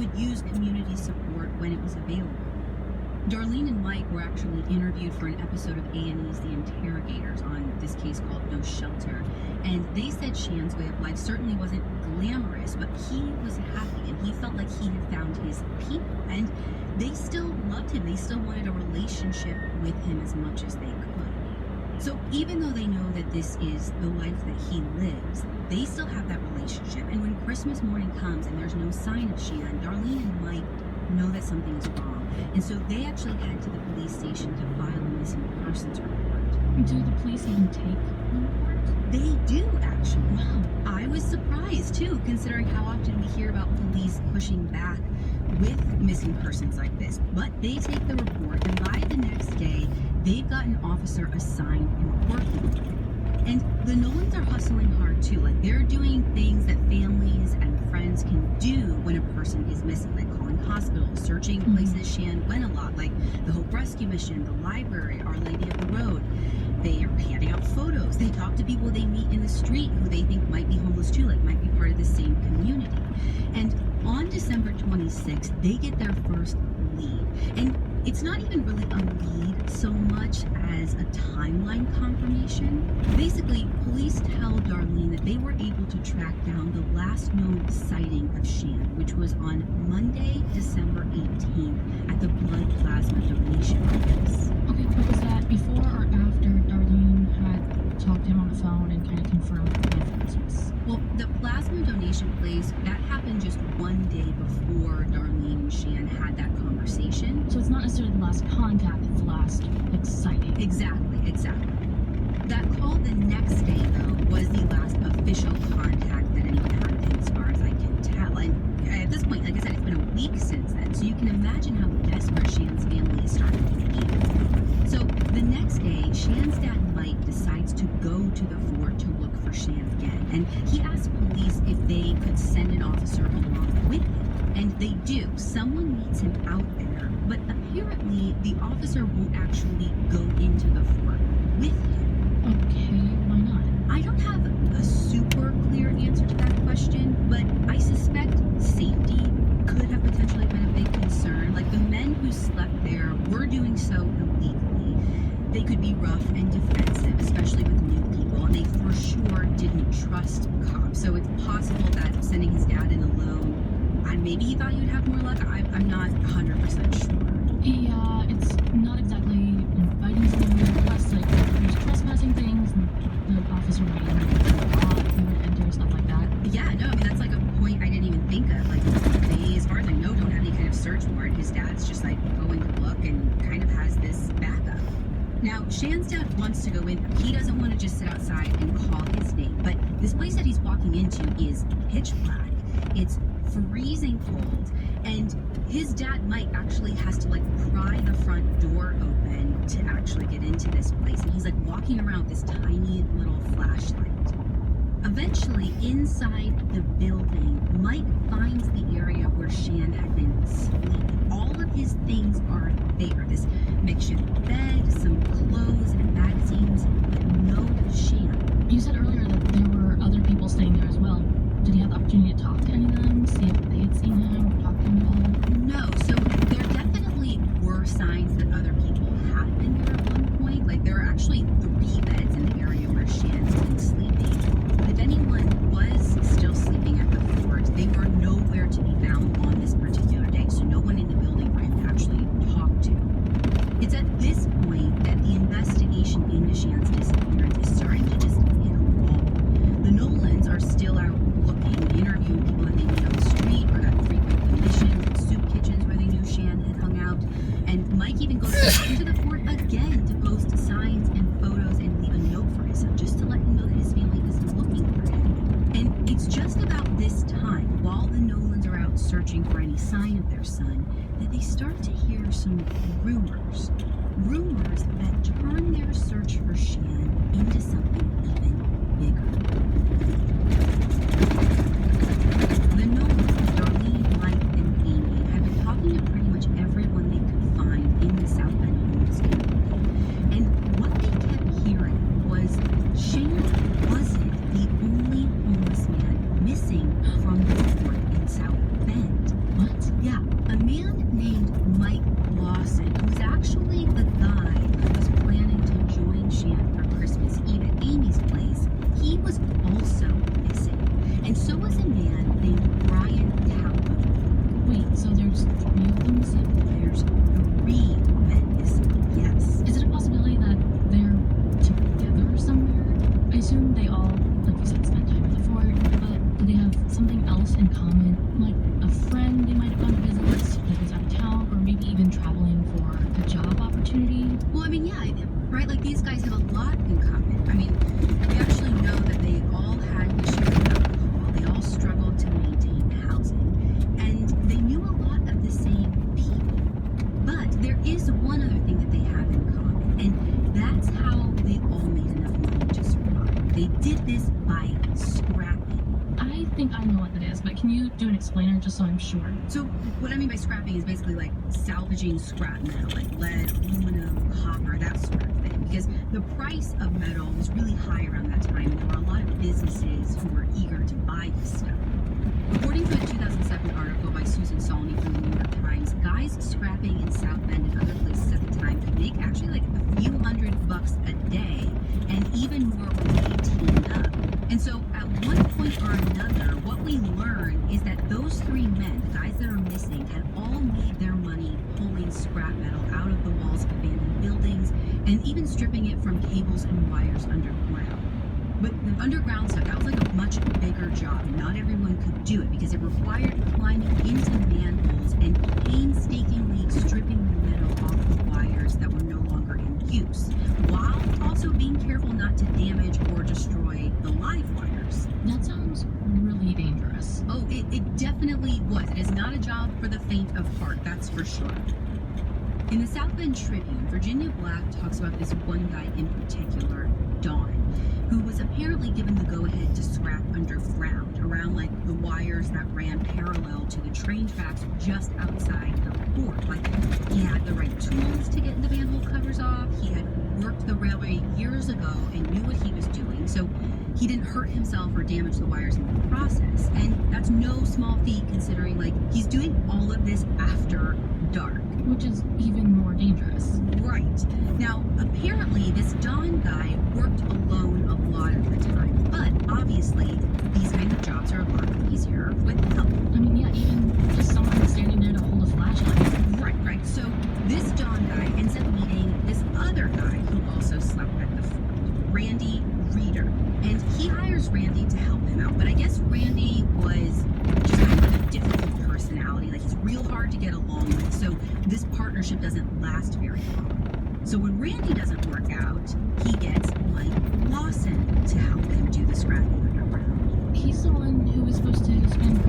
would use community support when it was available. Darlene and Mike were actually interviewed for an episode of A&E's The Interrogators on this case called No Shelter, and they said Shan's way of life certainly wasn't glamorous, but he was happy and he felt like he had found his people, and they still loved him. They still wanted a relationship with him as much as they could. So even though they know that this is the life that he lives, they still have that relationship, and when Christmas morning comes and there's no sign of Shan, Darlene and Mike know that something is wrong. And so they actually head to the police station to file a missing persons report. Do the police even take the report? They do, actually. Wow. I was surprised, too, considering how often we hear about police pushing back with missing persons like this. But they take the report, and by the next day, they've got an officer assigned and working on it. And the Nolans are hustling hard, too. Like, they're doing things that families and friends can do when a person is missing, like calling hospitals, searching places Shan went a lot, like the Hope Rescue Mission, the library, Our Lady of the Road. They are handing out photos. They talk to people they meet in the street who they think might be homeless too, like might be part of the same community. And on December 26th, they get their first lead. And it's not even really a lead so much as a timeline confirmation. Basically, police tell Darlene that they were able to track down the last known sighting of Shan, which was on Monday, December 18th at the blood plasma donation office. Okay, but was that before or after Darlene had talked to him on the phone and kind of confirmed the Christmas? Well, the plasma donation place, that happened just one day before Darlene and Shan had that conversation. So it's not necessarily the last contact, it's the last sighting. Exactly. That call the next day, though, was the last official contact that anyone had with him, as far as I can tell. And at this point, like I said, it's been a week since then, so you can imagine how desperate Shan's family is starting to be. So the next day, Shan's dad, Mike, decides to go to the fort to look for Shan again. And he asks police if they could send an officer along with him. And they do. Someone meets him out there, but apparently the officer won't actually go into the fort with him. Okay, why not? I don't have a super clear answer to that question, but I suspect safety could have potentially been a big concern. Like, the men who slept there were doing so illegally. They could be rough and defensive, especially with new people, and they for sure didn't trust cops. So it's possible that sending his dad in alone, maybe he thought he would have more luck. I'm not 100% sure. Yeah, it's not exactly inviting someone, plus like there's trespassing things, and the officer might even who would enter, stuff like that. Yeah, no, I mean, that's like a point I didn't even think of. Like, they, as far as I know, don't have any kind of search warrant. His dad's just like going to look and kind of has this backup. Now, Shan's dad wants to go in. He doesn't want to just sit outside and call his name, but this place that he's walking into is pitch black. It's freezing cold, and his dad, Mike, actually has to like pry the front door open to actually get into this place, and he's like walking around with this tiny little flashlight. Eventually, inside the building, Mike finds the area where Shan had been sleeping. All of his things are there. This makeshift bed, some clothes and magazines, but no Shan. You said earlier that there were other people staying there as well. Did he have the opportunity to talk to any of them, see if they had seen him, or talk to him at all? No, so there definitely were signs that other people had been there at one point. Like, there are actually 3 beds in the area where Shan's been sleeping. But if anyone was still sleeping at the fort, they were nowhere to be found on this particular day, so no one in the building for him to actually talk to. It's at this point that the investigation into Shan's disappearance is starting to just hit a wall. The Nolans are still out looking, interviewing people that they meet on the street or that frequent the mission, soup kitchens where they knew Shan had hung out. And Mike even goes into the fort again to post signs and photos and leave a note for his son, just to let him know that his family is looking for him. And it's just about this time, while the Nolans are out searching for any sign of their son, that they start to hear some rumors. Rumors that turn their search for Shan into something even bigger. The Nolans, Darlene, Mike, and Amy had been talking to pretty much everyone they could find in the South Bend homeless community. And what they kept hearing was Shan wasn't the only homeless man missing from the fort in South Bend. What? so was a man named Brian Talbot. Wait, so there's 3 of them missing? There's 3 men missing, yes. Is it a possibility that they're together somewhere? I assume they all, like you said, spent time at the fort, but do they have something else in common? Like a friend they might have gone to visit that was out of town, or maybe even traveling for a job opportunity? Well, I mean, yeah, right? Like, these guys have a lot in common. I mean, we actually know that they all had issues with alcohol. They all struggled to maintain housing. And they knew a lot of the same people. But there is one other thing that they have in common, and that's how they all made enough money to survive. They did this by scrapping. I think I know what that is, but can you do an explainer just so I'm sure? So what I mean by scrapping is basically like salvaging scrap metal, like lead, aluminum, copper, that sort of thing. Because the price of metal was really high around that time, and there were a lot of businesses who were eager to buy this stuff. According to a 2007 article by Susan Solney from the New York Times, guys scrapping in South Bend and other places at the time could make actually like a few $100 a day, and even more when they teamed up. And so at one point or another, what we learn is that those 3 men, the guys that are missing, had all made their money pulling scrap metal out of the walls of abandoned buildings and even stripping it from cables and wires underground. But the underground stuff, that was like a much bigger job. Not everyone could do it because it required climbing into manholes and painstakingly stripping the metal off the wires that were no longer in use, while also being careful not to damage or destroy the live wires. That sounds really dangerous. Oh, it definitely was. It is not a job for the faint of heart, that's for sure. In the South Bend Tribune, Virginia Black talks about this one guy in particular, Don, who was apparently given the go-ahead to scrap underground, around like the wires that ran parallel to the train tracks just outside the port. Like, he had the right tools to get the manhole covers off, he had worked the railway years ago and knew what he was doing, so he didn't hurt himself or damage the wires in the process. And that's no small feat considering, like, he's doing all of this after dark. Which is even more dangerous. Right. Now, apparently, this Don guy worked alone a lot of the time, but obviously, these kind of jobs are a lot easier with help. I mean, yeah, even just someone standing there to hold a flashlight. Right. So, this Don guy ends up meeting this other guy who also slept at the fort, Randy Reeder. And he hires Randy to help him out, but I guess Randy was just kind of a difficult personality. Like, he's real hard to get along with, so this partnership doesn't last very long. So when Randy doesn't work out, he gets Mike Lawson to help him do the scrapping underground. He's the one who was supposed to spend